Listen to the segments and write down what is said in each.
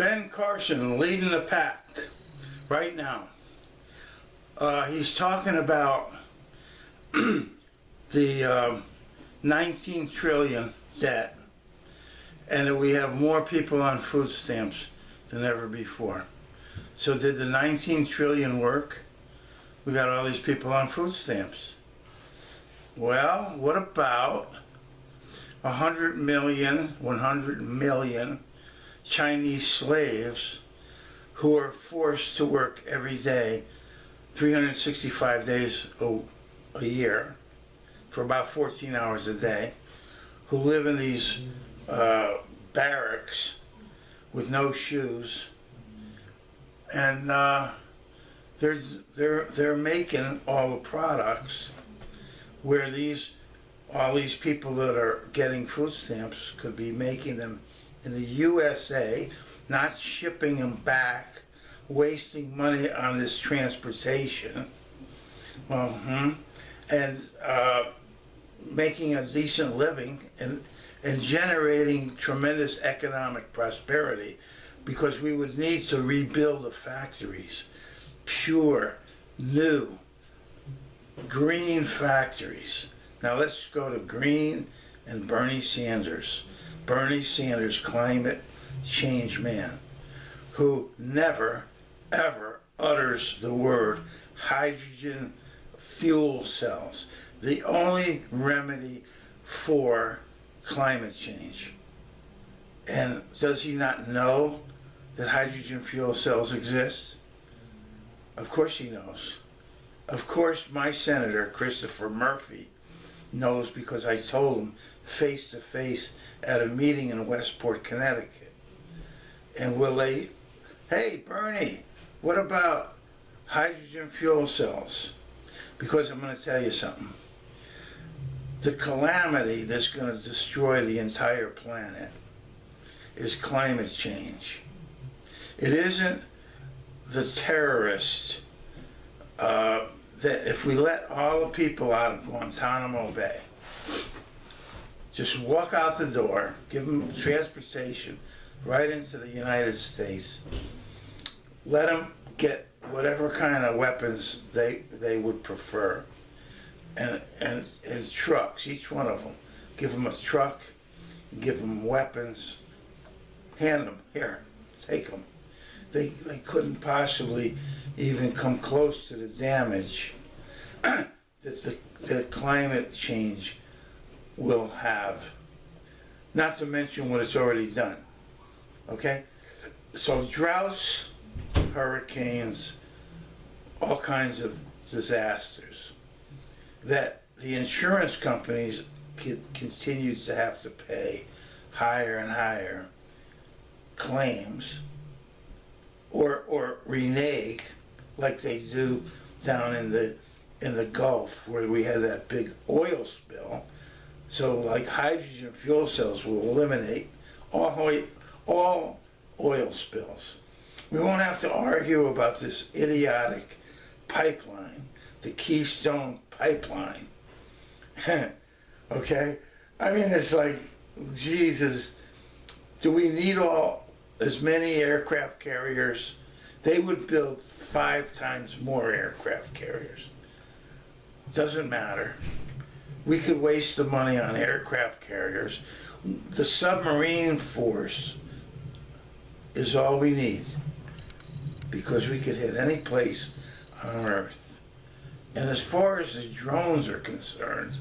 Ben Carson leading the pack right now. He's talking about the 19 trillion debt, and that we have more people on food stamps than ever before. So did the 19 trillion work? We got all these people on food stamps. Well, what about 100 million Chinese slaves who are forced to work every day, 365 days a year, for about 14 hours a day, who live in these barracks with no shoes, and they're making all the products where all these people that are getting food stamps could be making them in the USA, not shipping them back, wasting money on this transportation, and making a decent living and generating tremendous economic prosperity, because we would need to rebuild the factories, pure, new, green factories. Now let's go to Green and Bernie Sanders. Bernie Sanders, climate change man, who never, ever utters the word hydrogen fuel cells, the only remedy for climate change. And does he not know that hydrogen fuel cells exist? Of course he knows. Of course my senator, Christopher Murphy, knows, because I told him face to face at a meeting in Westport, Connecticut. And hey Bernie, what about hydrogen fuel cells? Because I'm going to tell you something. The calamity that's going to destroy the entire planet is climate change. It isn't the terrorists that if we let all the people out of Guantanamo Bay, just walk out the door, give them transportation right into the United States, let them get whatever kind of weapons they would prefer, and trucks, each one of them, give them a truck, give them weapons, hand them, here, take them. They couldn't possibly even come close to the damage that the climate change will have, not to mention what it's already done. Okay? So droughts, hurricanes, all kinds of disasters that the insurance companies continue to have to pay higher and higher claims, or renege, like they do down in the Gulf, where we had that big oil spill. So like hydrogen fuel cells will eliminate all oil spills. We won't have to argue about this idiotic pipeline, the Keystone Pipeline. Okay? I mean, it's like, Jesus, do we need as many aircraft carriers? They would build 5 times more aircraft carriers. Doesn't matter. We could waste the money on aircraft carriers. The submarine force is all we need, because we could hit any place on Earth. And as far as the drones are concerned,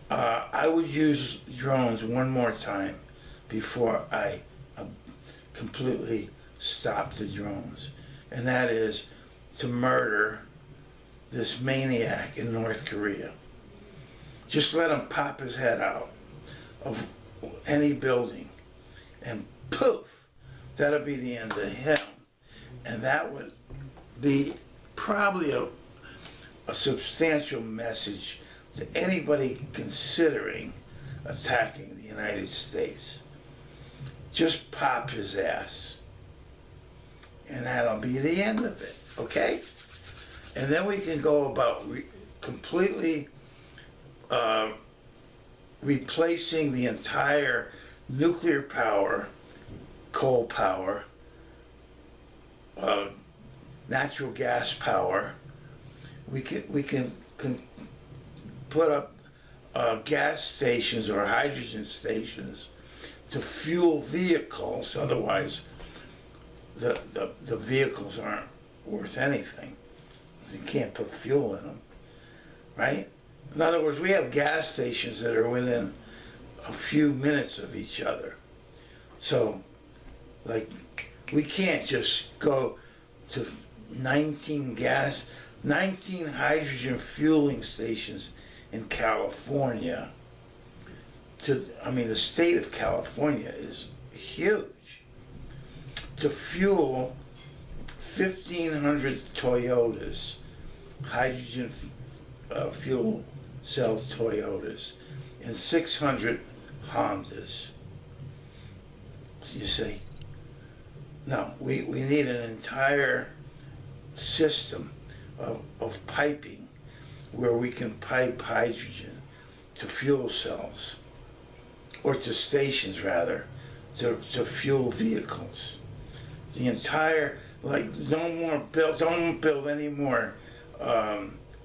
I would use drones one more time before I completely stop the drones. And that is to murder this maniac in North Korea. Just let him pop his head out of any building, and poof, that'll be the end of him. And that would be probably a substantial message to anybody considering attacking the United States. Just pop his ass, and that'll be the end of it, okay? And then we can go about completely replacing the entire nuclear power, coal power, natural gas power. We can put up gas stations or hydrogen stations to fuel vehicles. Otherwise, the vehicles aren't worth anything. You can't put fuel in them, right? In other words, we have gas stations that are within a few minutes of each other. So, like, we can't just go to 19 hydrogen fueling stations in California. The state of California is huge. To fuel 1,500 Toyotas, hydrogen fuel cell Toyotas, and 600 Hondas. So you say, no, we need an entire system of piping where we can pipe hydrogen to fuel cells, or to stations rather, to fuel vehicles. The entire, don't build any more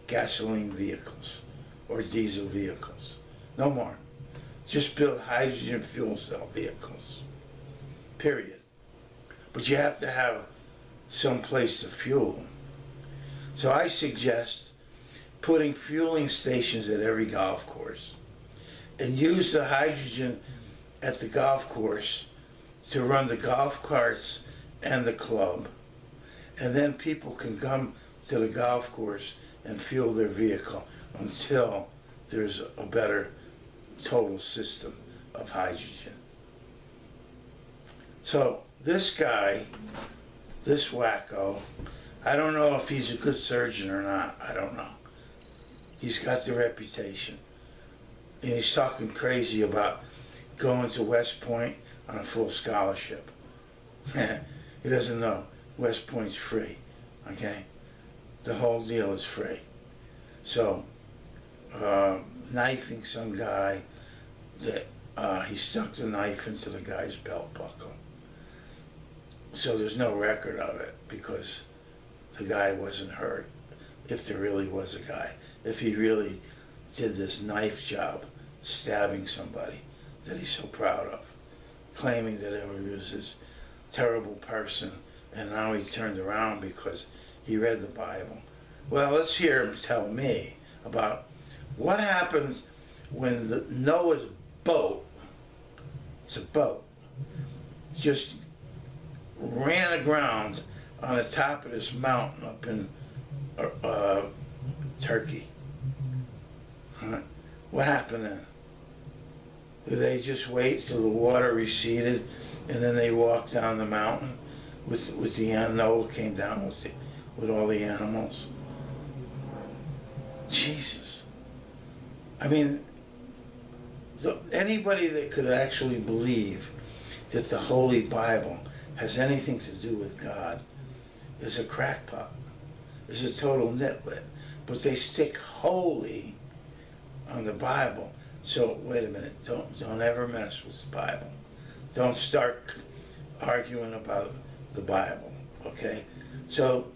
gasoline vehicles or diesel vehicles. No more. Just build hydrogen fuel cell vehicles. Period. But you have to have some place to fuel them. So I suggest putting fueling stations at every golf course and use the hydrogen at the golf course to run the golf carts and the club. And then people can come to the golf course and fuel their vehicle until there's a better total system of hydrogen. So this guy, this wacko, I don't know if he's a good surgeon or not. I don't know. He's got the reputation. And he's talking crazy about going to West Point on a full scholarship. He doesn't know West Point's free, okay? The whole deal is free. So, knifing some guy that he stuck the knife into the guy's belt buckle. So there's no record of it because the guy wasn't hurt, if there really was a guy. If he really did this knife job, stabbing somebody that he's so proud of, claiming that he was this terrible person, and now he turned around because he read the Bible. Well, let's hear him tell me about what happened when Noah's boat, it's a boat, just ran aground on the top of this mountain up in Turkey. What happened then? Did they just wait till the water receded and then they walked down the mountain with the Noah came down with all the animals? Jesus. I mean, anybody that could actually believe that the Holy Bible has anything to do with God is a crackpot, is a total nitwit. But they stick wholly on the Bible. So wait a minute, don't ever mess with the Bible. Don't start arguing about the Bible, okay? So,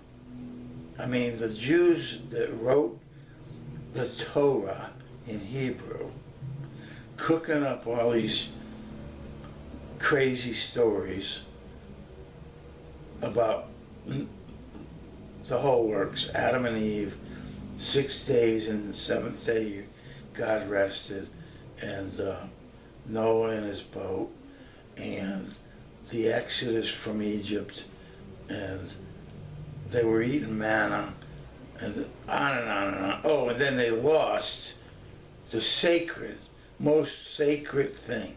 I mean, the Jews that wrote the Torah in Hebrew, cooking up all these crazy stories about the whole works, Adam and Eve, 6 days, and the seventh day God rested, and Noah and his boat, and the Exodus from Egypt, and they were eating manna, and on and on and on. Oh, and then they lost the sacred, most sacred thing,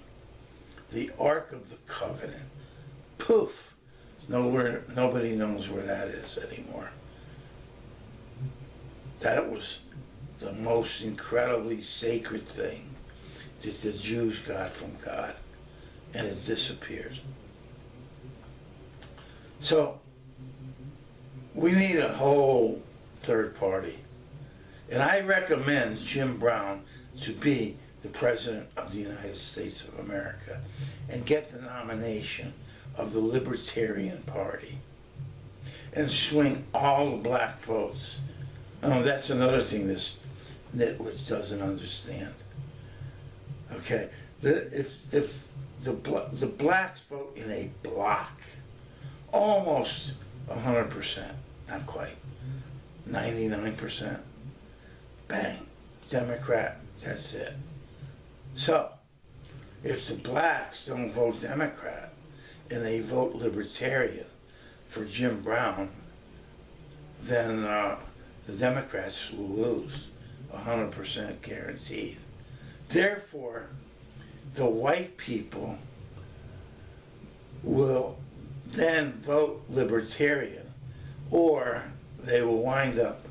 the Ark of the Covenant. Poof! Nobody knows where that is anymore. That was the most incredibly sacred thing that the Jews got from God, and it disappeared. So, we need a whole third party. And I recommend Jim Brown to be the President of the United States of America and get the nomination of the Libertarian Party and swing all the black votes. Oh, that's another thing this nitwit doesn't understand. Okay, if the blacks vote in a block, almost 100%, not quite, 99%, bang, Democrat, that's it. So, if the blacks don't vote Democrat and they vote Libertarian for Jim Brown, then the Democrats will lose, 100% guaranteed. Therefore, the white people will then vote Libertarian, or they will wind up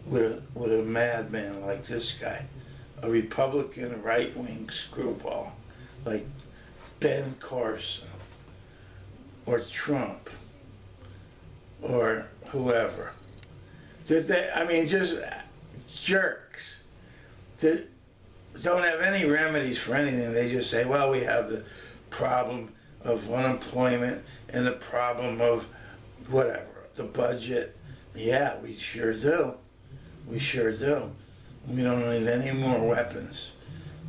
with a madman like this guy, a Republican right-wing screwball like Ben Carson or Trump or whoever. I mean, just jerks that don't have any remedies for anything. They just say, well, we have the problem of unemployment and the problem of whatever, the budget. Yeah, we sure do. We sure do. We don't need any more weapons.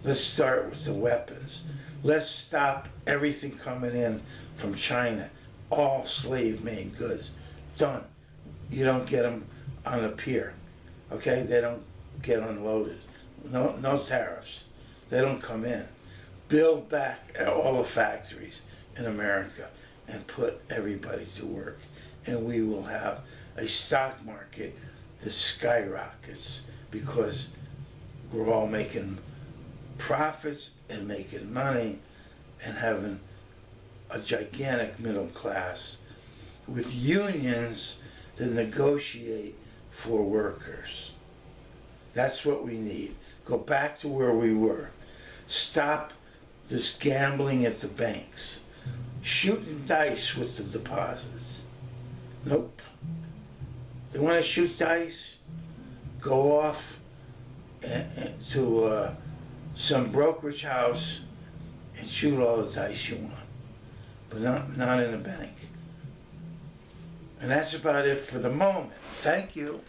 Let's start with the weapons. Let's stop everything coming in from China. All slave-made goods. Done. You don't get them on the pier. Okay? They don't get unloaded. No tariffs. They don't come in. Build back all the factories in America and put everybody to work. And we will have a stock market that skyrockets because we're all making profits and making money and having a gigantic middle class with unions that negotiate for workers. That's what we need. Go back to where we were. Stop this gambling at the banks. Shooting dice with the deposits. Nope. They want to shoot dice? Go off to some brokerage house and shoot all the dice you want. But not in a bank. And that's about it for the moment. Thank you.